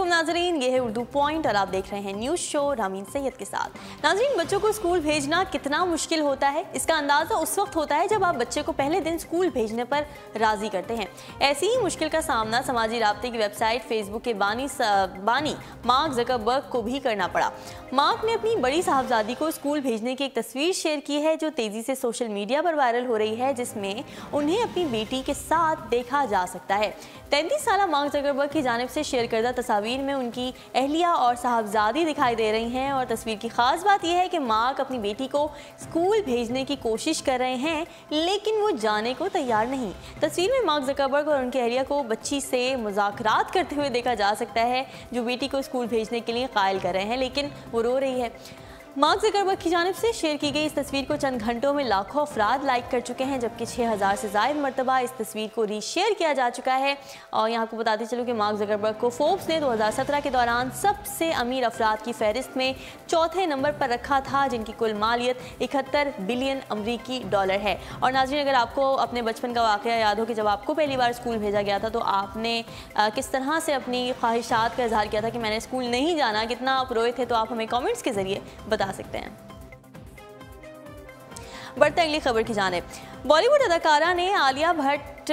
अस्सलामुअलैकुम नाज़रीन, ये है उर्दू पॉइंट और आप देख रहे हैं न्यूज़ शो रामीन सैयद के साथ। नाज़रीन, बच्चों को स्कूल भेजना कितना मुश्किल होता है, इसका अंदाज़ा उस वक्त होता है जब आप बच्चे को पहले दिन स्कूल भेजने पर राज़ी करते हैं। ऐसी ही मुश्किल का सामना समाजी राब्ते की वेबसाइट फेसबुक के बानी मार्क ज़करबर्ग को भी करना पड़ा। मार्क ने अपनी बड़ी साहबजादी को स्कूल भेजने की एक तस्वीर शेयर की है जो तेज़ी से सोशल मीडिया पर वायरल हो रही है, जिसमें उन्हें अपनी बेटी के साथ देखा जा सकता है। 33 साल मार्क ज़करबर्ग की जानिब से शेयर करदा तस्वीर में उनकी अहलिया और साहबजादी दिखाई दे रही हैं और तस्वीर की खास बात यह है कि मार्क अपनी बेटी को स्कूल भेजने की कोशिश कर रहे हैं, लेकिन वो जाने को तैयार नहीं। तस्वीर में मार्क ज़करबर्ग और उनकी अहलिया को बच्ची से मुज़ाकरात करते हुए देखा जा सकता है, जो बेटी को स्कूल भेजने के लिए कायल कर रहे हैं, लेकिन वो रो रही है। मार्क ज़करबर्ग की जानिब से शेयर की गई इस तस्वीर को चंद घंटों में लाखों अफराद लाइक कर चुके हैं, जबकि 6000 से ज़ायद मरतबा इस तस्वीर को रीशेयर किया जा चुका है। और यहाँ को बताते चलूँ कि मार्क ज़करबर्ग को फोर्ब्स ने 2017 के दौरान सबसे अमीर अफराद की फहरिस्त में चौथे नंबर पर रखा था, जिनकी कुल मालियत 71 बिलियन अमरीकी डॉलर है। और नाज़रीन, अगर आपको अपने बचपन का वाक़या याद हो कि जब आपको पहली बार स्कूल भेजा गया था तो आपने किस तरह से अपनी ख्वाहिशात का इजहार किया था कि मैंने स्कूल नहीं जाना, कितना आप रोए थे, तो आप हमें कमेंट्स के ज़रिए बता सकते हैं। बढ़ते अगली खबर की जानिब। बॉलीवुड अदाकारा ने आलिया भट्ट,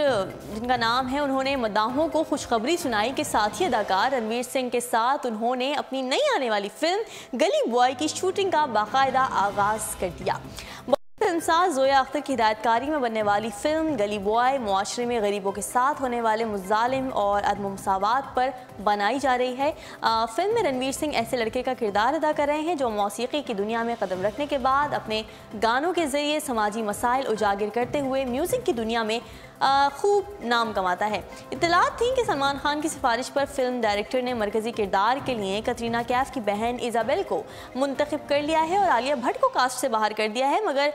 जिनका नाम है, उन्होंने मद्दाहों को खुशखबरी सुनाई कि साथी अदाकार रणवीर सिंह के साथ उन्होंने अपनी नई आने वाली फिल्म गली बॉय की शूटिंग का बाकायदा आगाज़ कर दिया। फिल्मसाज जोया अख्तर की हिदायतकारी में बनने वाली फिल्म गली बॉय मुआशरे में गरीबों के साथ होने वाले मुज़ालिम और अदम मसावात पर बनाई जा रही है। फिल्म में रणवीर सिंह ऐसे लड़के का किरदार अदा कर रहे हैं जो मौसीकी की दुनिया में कदम रखने के बाद अपने गानों के ज़रिए समाजी मसाइल उजागर करते हुए म्यूज़िक की दुनिया में खूब नाम कमाता है। इत्तलात थी कि सलमान खान की सिफारिश पर फिल्म डायरेक्टर ने मरकज़ी किरदार के लिए कतरीना कैफ की बहन इज़ाबेल को मुंतखब कर लिया है और आलिया भट्ट को कास्ट से बाहर कर दिया है, मगर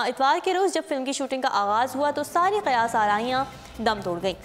इतवार के रोज़ जब फिल्म की शूटिंग का आगाज़ हुआ तो सारी क़यास आराइयाँ दम तोड़ गई।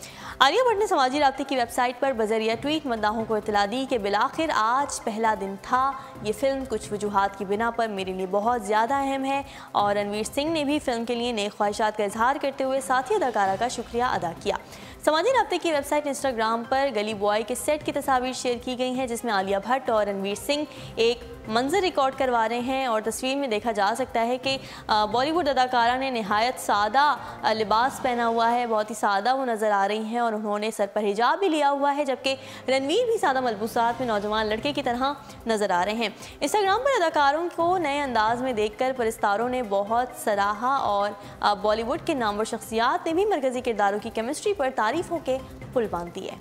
आलिया भट्ट ने समाजी राब्ते की वेबसाइट पर बज़रिया ट्वीट मद्दाहों को इत्तला दी कि बिलाखिर आज पहला दिन था, ये फिल्म कुछ वजूहात की बिना पर मेरे लिए बहुत ज़्यादा अहम है। और रणवीर सिंह ने भी फिल्म के लिए नए ख्वाहिशात का इजहार करते हुए साथी अदाकारा का शुक्रिया अदा किया। समाजी राब्ते की वेबसाइट इंस्टाग्राम पर गली बॉय के सेट की तस्वीर शेयर की गई हैं, जिसमें आलिया भट्ट और रणवीर सिंह एक मंजर रिकॉर्ड करवा रहे हैं और तस्वीर में देखा जा सकता है कि बॉलीवुड अदाकारा ने नहायत सादा लिबास पहना हुआ है, बहुत ही सादा वो नज़र आ रही हैं और उन्होंने सर पर हिजाब भी लिया हुआ है, जबकि रणवीर भी सादा मलबूसात में नौजवान लड़के की तरह नज़र आ रहे हैं। इंस्टाग्राम पर अदाकारों को नए अंदाज में देखकर परस्तारों ने बहुत सराहा और बॉलीवुड के नामवर शख्सियात ने भी मरकज़ी किरदारों की केमिस्ट्री पर तारीफों के पुल बांध दिए।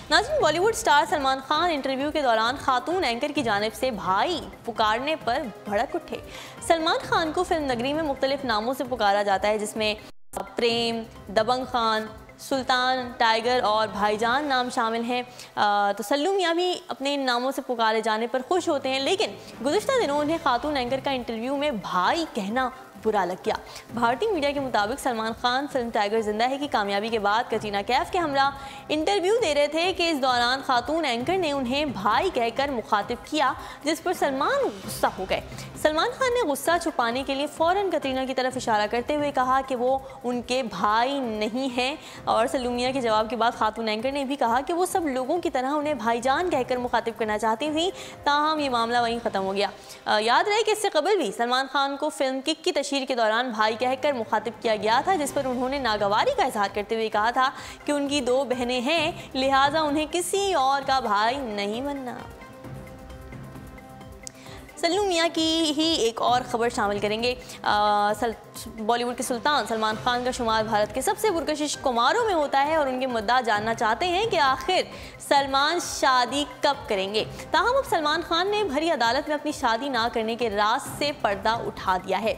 नाज़रीन, बॉलीवुड स्टार सलमान खान इंटरव्यू के दौरान खातून एंकर की जानिब से भाई पुकारने पर भड़क उठे। सलमान खान को फिल्म नगरी में मुख्तलिफ नामों से पुकारा जाता है, जिसमें प्रेम, दबंग खान, सुल्तान, टाइगर और भाईजान नाम शामिल हैं। तो सल्लू मियां भी अपने इन नामों से पुकारे जाने पर खुश होते हैं, लेकिन गुज़िश्ता दिनों उन्हें खातून एंकर का इंटरव्यू में भाई कहना बुरा लग गया। भारतीय मीडिया के मुताबिक सलमान खान फिल्म टाइगर जिंदा है की कामयाबी के बाद कतरीना कैफ के हमरा इंटरव्यू दे रहे थे कि इस दौरान खातून एंकर ने उन्हें भाई कहकर मुखातिब किया, जिस पर सलमान गुस्सा हो गए। सलमान खान ने गुस्सा छुपाने के लिए फ़ौरन कतरीना की तरफ इशारा करते हुए कहा कि वो उनके भाई नहीं हैं और सल्लू मियां के जवाब के बाद खातून एंकर ने भी कहा कि वो सब लोगों की तरह उन्हें भाईजान कहकर मुखातिब करना चाहती थी, ताहम ये मामला वहीं ख़त्म हो गया। याद रहे कि इससे कबल भी सलमान खान को फिल्म किक की तशहीर के दौरान भाई कहकर मुखातिब किया गया था, जिस पर उन्होंने नागवारी का इजहार करते हुए कहा था कि उनकी 2 बहनें हैं, लिहाजा उन्हें किसी और का भाई नहीं बनना। सल्लू मियां की ही एक और ख़बर शामिल करेंगे। बॉलीवुड के सुल्तान सलमान खान का शुमार भारत के सबसे पुरकशिश कुमारों में होता है और उनके मुद्दा जानना चाहते हैं कि आखिर सलमान शादी कब करेंगे। ताहम अब सलमान खान ने भरी अदालत में अपनी शादी ना करने के राज से पर्दा उठा दिया है।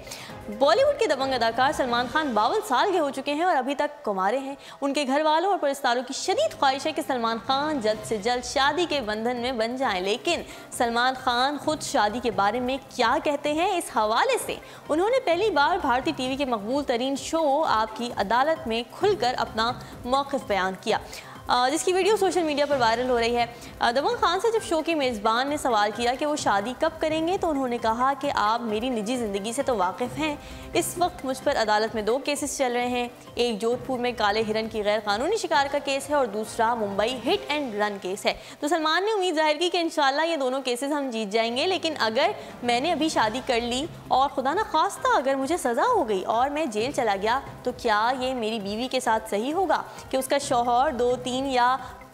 बॉलीवुड के दबंग अदाकार सलमान खान 52 साल के हो चुके हैं और अभी तक कुंवारे हैं। उनके घर वालों और परस्तारों की शदीद ख्वाहिश है कि सलमान खान जल्द से जल्द शादी के बंधन में बन जाएं, लेकिन सलमान खान खुद शादी के बारे में क्या कहते हैं, इस हवाले से उन्होंने पहली बार भारतीय टीवी के मकबूल तरीन शो आपकी अदालत में खुलकर अपना मौक़िफ़ बयान किया। जिसकी वीडियो सोशल मीडिया पर वायरल हो रही है। दबंग खान से जब शो के मेज़बान ने सवाल किया कि वो शादी कब करेंगे तो उन्होंने कहा कि आप मेरी निजी ज़िंदगी से तो वाकिफ़ हैं। इस वक्त मुझ पर अदालत में 2 केसेस चल रहे हैं। एक जोधपुर में काले हिरन की गैर कानूनी शिकार का केस है और दूसरा Mumbai hit and run case है। तो सलमान ने उम्मीद जाहिर की कि इंशाल्लाह ये दोनों केसेस हम जीत जाएंगे, लेकिन अगर मैंने अभी शादी कर ली और खुदा ना खास्ता अगर मुझे सज़ा हो गई और मैं जेल चला गया तो क्या ये मेरी बीवी के साथ सही होगा कि उसका शौहर 2, 3 या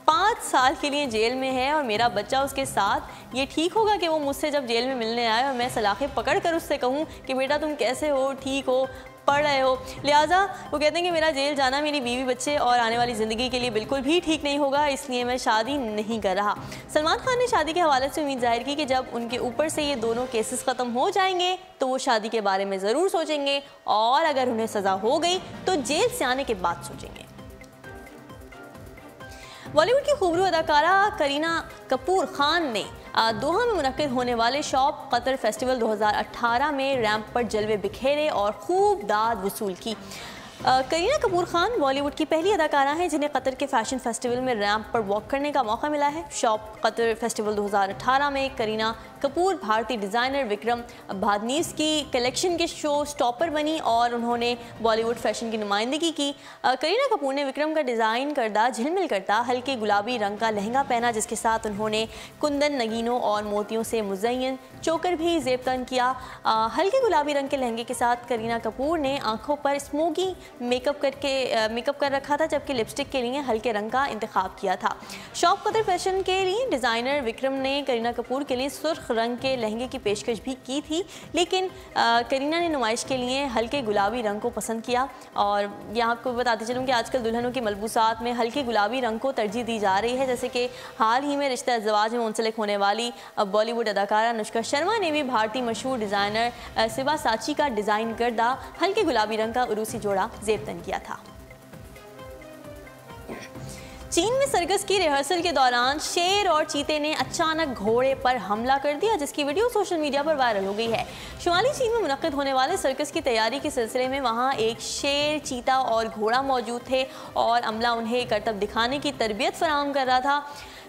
5 साल के लिए जेल में है और मेरा बच्चा उसके साथ? ये ठीक होगा कि वो मुझसे जब जेल में मिलने आए और मैं सलाखें पकड़ कर उससे कहूँ कि बेटा तुम कैसे हो, ठीक हो, पढ़ रहे हो? लिहाजा वो कहते हैं कि मेरा जेल जाना मेरी बीवी बच्चे और आने वाली ज़िंदगी के लिए बिल्कुल भी ठीक नहीं होगा, इसलिए मैं शादी नहीं कर रहा। सलमान खान ने शादी के हवाले से उम्मीद जाहिर की कि जब उनके ऊपर से ये दोनों केसेस ख़त्म हो जाएंगे तो वो शादी के बारे में ज़रूर सोचेंगे और अगर उन्हें सज़ा हो गई तो जेल से आने के बाद सोचेंगे। बॉलीवुड की खूबरू अदाकारा करीना कपूर खान ने दोहा में मुनक्किद होने वाले शॉप कतर फेस्टिवल 2018 में रैंप पर जलवे बिखेरे और खूब दाद वसूल की। करीना कपूर खान बॉलीवुड की पहली अदाकारा हैं जिन्हें कतर के फैशन फेस्टिवल में रैंप पर वॉक करने का मौका मिला है। शॉप कतर फेस्टिवल 2018 में करीना कपूर भारतीय डिज़ाइनर विक्रम भादनीस की कलेक्शन के शो स्टॉपर बनी और उन्होंने बॉलीवुड फैशन की नुमाइंदगी की। करीना कपूर ने विक्रम का डिज़ाइन करदा झिलमिल करता हल्के गुलाबी रंग का लहंगा पहना, जिसके साथ उन्होंने कुंदन, नगीनों और मोतियों से मुज़य्यन चोकर भी ज़ेबतन किया। हल्के गुलाबी रंग के लहंगे के साथ करीना कपूर ने आंखों पर स्मोकी मेकअप कर रखा था, जबकि लिपस्टिक के लिए हल्के रंग का इंतखाब किया था। शॉप कतर फैशन के लिए डिज़ाइनर विक्रम ने करीना कपूर के लिए सुर्ख रंग के लहंगे की पेशकश भी की थी, लेकिन करीना ने नुमाइश के लिए हल्के गुलाबी रंग को पसंद किया। और यहाँ आपको बताते चलूँ कि आजकल दुल्हनों की मलबूसात में हल्के गुलाबी रंग को तरजीह दी जा रही है, जैसे कि हाल ही में रिश्ता अज़वाज में मुंसलिक होने वाली बॉलीवुड अदाकारा अनुष्का शर्मा ने भी भारतीय मशहूर डिज़ाइनर सिवा साची का डिज़ाइन करदा हल्के गुलाबी रंग का उरूसी जोड़ा ज़ेबतन किया था। चीन में सर्कस की रिहर्सल के दौरान शेर और चीते ने अचानक घोड़े पर हमला कर दिया, जिसकी वीडियो सोशल मीडिया पर वायरल हो गई है। शुमाली चीन में मुनक्किद होने वाले सर्कस की तैयारी के सिलसिले में वहां एक शेर, चीता और घोड़ा मौजूद थे और अमला उन्हें करतब दिखाने की तरबियत फराहम कर रहा था।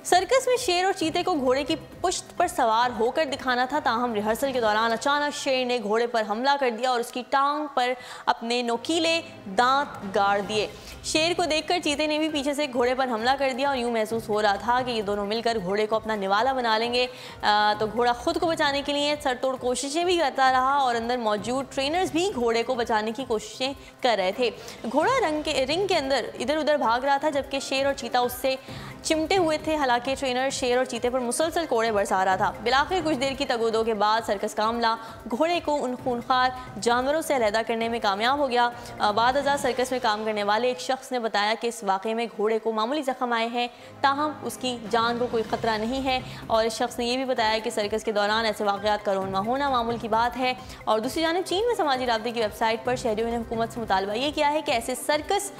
सर्कस में शेर और चीते को घोड़े की पुश्त पर सवार होकर दिखाना था, ताहम रिहर्सल के दौरान अचानक शेर ने घोड़े पर हमला कर दिया और उसकी टांग पर अपने नोकीले दांत गाड़ दिए। शेर को देखकर चीते ने भी पीछे से घोड़े पर हमला कर दिया और यूं महसूस हो रहा था कि ये दोनों मिलकर घोड़े को अपना निवाला बना लेंगे। तो घोड़ा खुद को बचाने के लिए सरतोड़ कोशिशें भी करता रहा और अंदर मौजूद ट्रेनर्स भी घोड़े को बचाने की कोशिशें कर रहे थे। घोड़ा रिंग के अंदर इधर उधर भाग रहा था, जबकि शेर और चीता उससे चिमटे हुए थे। हालांकि ट्रेनर शेर और चीते पर मुसलसल कोड़े बरसा रहा था। बिलाखिर कुछ देर की तगोदो के बाद सर्कस का अमला घोड़े को उन खूंखार जानवरों से अलहदा करने में कामयाब हो गया। बाद अज़ा सर्कस में काम करने वाले एक शख्स ने बताया कि इस वाक़े में घोड़े को मामूली ज़ख्म आए हैं, ताहम उसकी जान को कोई ख़तरा नहीं है। और इस शख्स ने यह भी बताया कि सर्कस के दौरान ऐसे वाक़यात का रोनमा होना मामूल की बात है। और दूसरी जानिब चीन में समाजी राब्ते की वेबसाइट पर शहरियों ने हुकूमत से मुतालबा ये किया है कि ऐसे सर्कस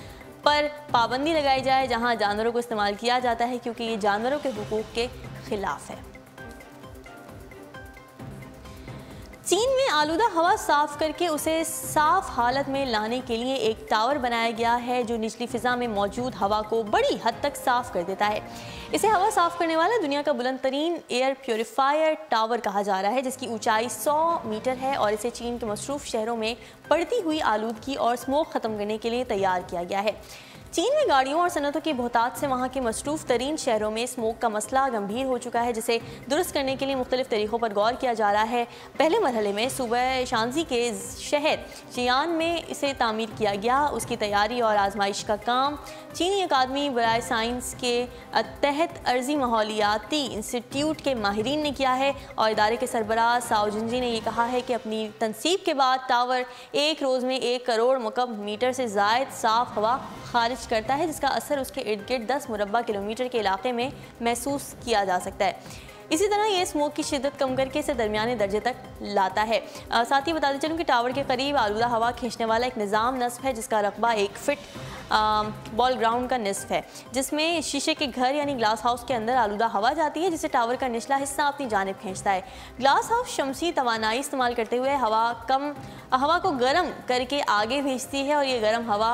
पर पाबंदी लगाई जाए जहां जानवरों को इस्तेमाल किया जाता है, क्योंकि ये जानवरों के हुकूक के खिलाफ है। चीन में आलूदा हवा साफ करके उसे साफ हालत में लाने के लिए एक टावर बनाया गया है जो निचली फिजा में मौजूद हवा को बड़ी हद तक साफ कर देता है। इसे हवा साफ करने वाला दुनिया का बुलंद तरीन एयर प्योरीफायर टावर कहा जा रहा है, जिसकी ऊंचाई 100 मीटर है और इसे चीन के मसरूफ शहरों में बढ़ती हुई आलूदगी और स्मोक ख़त्म करने के लिए तैयार किया गया है। चीन में गाड़ियों और सनतों की बहुतात से वहाँ के मसरूफ तरीन शहरों में स्मोक का मसला गंभीर हो चुका है, जिसे दुरुस्त करने के लिए मुख्तलिफ तरीक़ों पर गौर किया जा रहा है। पहले मरहले में सूबा शांजी के शहर जियान में इसे तामीर किया गया। उसकी तैयारी और आजमाइश का काम चीनी अकादमी बराए साइंस के तहत अर्जी माहौलियाती इंस्टीट्यूट के माहिरीन ने किया है और इदारे के सरबराह साओ जिंजी ने यह कहा है कि अपनी तनसीब के बाद टावर एक रोज़ में 1 करोड़ मुकब मीटर से ज़ायद साफ़ हवा खारिज करता है, जिसका असर उसके इर्द गिर्द 10 मुरब्बा किलोमीटर के इलाके में महसूस किया जा सकता है। इसी तरह ये स्मोक की शिद्दत कम करके इसे दरमियाने दर्जे तक लाता है। साथ ही बताते चलूँ कि टावर के करीब आलूदा हवा खींचने वाला एक निज़ाम नस्ब है, जिसका रकबा 1 फीट बॉल ग्राउंड का निस्फ है, जिसमें शीशे के घर यानी ग्लास हाउस के अंदर आलूदा हवा जाती है, जिसे टावर का निचला हिस्सा अपनी जानिब खींचता है। ग्लास हाउस शमसी तवानाई इस्तेमाल करते हुए हवा को गर्म करके आगे भेजती है और ये गर्म हवा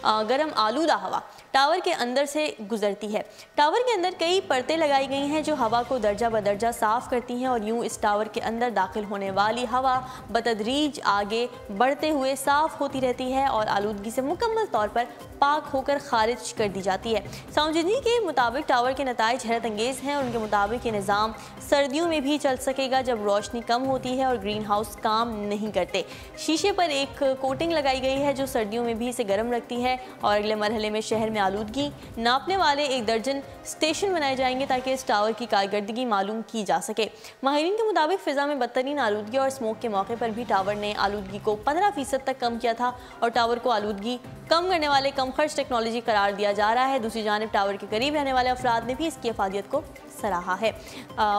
गर्म आलूदा हवा टावर के अंदर से गुजरती है। टावर के अंदर कई परतें लगाई गई हैं जो हवा को दर्जा बदर्जा साफ करती हैं और यूं इस टावर के अंदर दाखिल होने वाली हवा बतदरीज आगे बढ़ते हुए साफ होती रहती है और आलूदगी से मुकम्मल तौर पर पाक होकर खारिज कर दी जाती है। साउंजिनी के मुताबिक टावर के नताइज हैरत अंगेज़ हैं और उनके मुताबिक ये निज़ाम सर्दियों में भी चल सकेगा जब रोशनी कम होती है और ग्रीन हाउस काम नहीं करते। शीशे पर एक कोटिंग लगाई गई है जो सर्दियों में भी इसे गर्म रखती है और अगले मरहले में शहर में आलूदगी नापने वाले 1 दर्जन स्टेशन बनाए जाएंगे ताकि इस टावर की कारकर्दगी मालूम की जा सके। माहिरीन के मुताबिक फ़िज़ा में बदतरीन आलूदगी और स्मोक के मौके पर भी टावर ने आलूदगी को 15% तक कम किया था और टावर को आलूदगी कम करने वाले कम खर्च टेक्नोलॉजी करार दिया जा रहा है। दूसरी जानिब टावर के करीब रहने वाले अफराद ने भी इसकी अफादियत को सराहा है।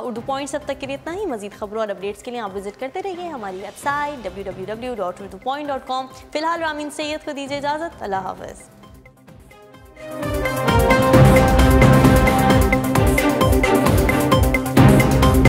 उर्दू पॉइंट्स अब तक के लिए इतना ही। मज़ीद खबरों और अपडेट्स के लिए आप विजिट करते रहिए हमारी वेबसाइट www.urdupoint.com। फ़िलहाल रामीन सैयद को दीजिए इजाज़त। अल्लाह हाफ़िज़।